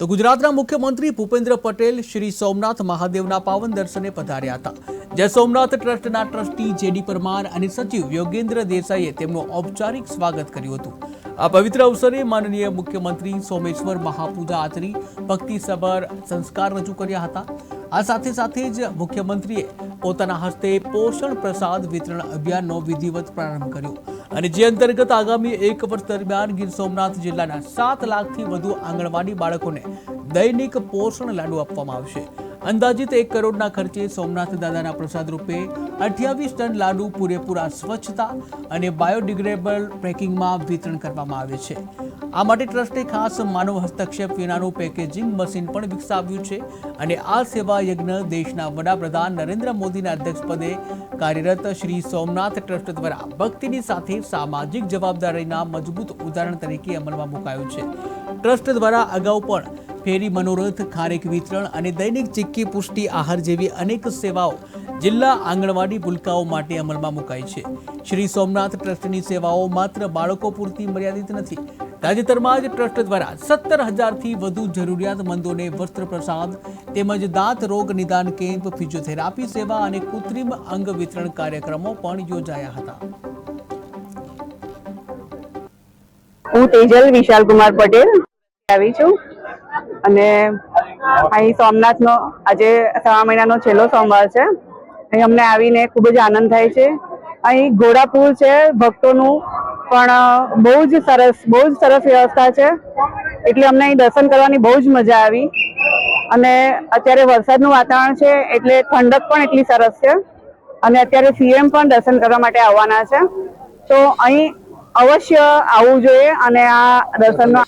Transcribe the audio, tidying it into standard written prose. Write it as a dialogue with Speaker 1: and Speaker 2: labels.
Speaker 1: તો ગુજરાતના મુખ્યમંત્રી ભૂપેન્દ્ર પટેલ શ્રી સોમનાથ મહાદેવના પાવન દર્શને પધાર્યા હતા, જ્યાં સોમનાથ ટ્રસ્ટના ટ્રસ્ટી જેડી પરમાર અને સચિવ યોગેન્દ્ર દેસાઈએ તેમનું ઔપચારિક સ્વાગત કર્યું હતું। આ પવિત્ર અવસરે માનનીય મુખ્યમંત્રી સોમેશ્વર મહાપૂજા આચરી ભક્તિસભર સંસ્કાર રજૂ કર્યા હતા। આ સાથે સાથે જ મુખ્યમંત્રીએ પોતાના હસ્તે પોષણ પ્રસાદ વિતરણ અભિયાનનો વિધિવત પ્રારંભ કર્યો અને જે અંતર્ગત આગામી 1 વર્ષ દરમિયાન ગીર સોમનાથ જિલ્લાના 7 લાખથી વધુ આંગણવાડી બાળકોને દૈનિક પોષણ લાડુ આપવામાં આવશે। અંદાજિત 1 કરોડના ખર્ચે સોમનાથ દાદાના પ્રસાદ રૂપે 28 ટન લાડુ પૂરેપૂરા સ્વચ્છતા અને બાયોડિગ્રેડેબલ પેકિંગમાં વિતરણ કરવામાં આવે છે। આ માટે ટ્રસ્ટે ખાસ માનવ હસ્તક્ષેપ વિનાનું પેકેજિંગ મશીન પણ વિકસાવ્યું છે અને આ સેવા યજ્ઞ દેશના વડાપ્રધાન નરેન્દ્ર મોદીના અધ્યક્ષપદે કાર્યરત શ્રી સોમનાથ ટ્રસ્ટ દ્વારા ભક્તિની સાથે સામાજિક જવાબદારીના મજબૂત ઉદાહરણ તરીકે અમલમાં મુકાયું છે। ટ્રસ્ટ દ્વારા અગાઉ પણ ફેરી મનોરથ, ખારેક વિતરણ અને દૈનિક ચિક્કી પુષ્ટિ આહાર જેવી અનેક સેવાઓ જિલ્લા આંગણવાડી ભૂલકાઓ માટે અમલમાં મુકાઈ છે। શ્રી સોમનાથ ટ્રસ્ટની સેવાઓ માત્ર બાળકો પૂરતી મર્યાદિત નથી। તાજેતરમાં જ ટ્રસ્ટ દ્વારા 17,000થી વધુ જરૂરિયાતમંદોને વસ્ત્ર પ્રસાદ તેમજ દાંત રોગ નિદાન કેમ્પ, ફિઝિયોથેરાપી સેવા અને કૃત્રિમ અંગ વિતરણ કાર્યક્રમો પણ યોજાયા હતા।
Speaker 2: હું તેજલ વિશાલ કુમાર પટેલ આવી છું અને અહીં સોમનાથનો આજે 3 મહિનાનો છેલ્લો સોમવાર છે। અહીં અમને આવીને ખૂબ જ આનંદ થાય છે। અહીં ઘોડાપુર છે ભક્તોનું, પણ બહુ જ સરસ વ્યવસ્થા છે, એટલે અમને અહીં દર્શન કરવાની બહુ જ મજા આવી। અને અત્યારે વરસાદનું વાતાવરણ છે એટલે ઠંડક પણ એટલી સરસ છે અને અત્યારે સીએમ પણ દર્શન કરવા માટે આવવાના છે, તો અહીં અવશ્ય આવવું જોઈએ અને આ દર્શનનો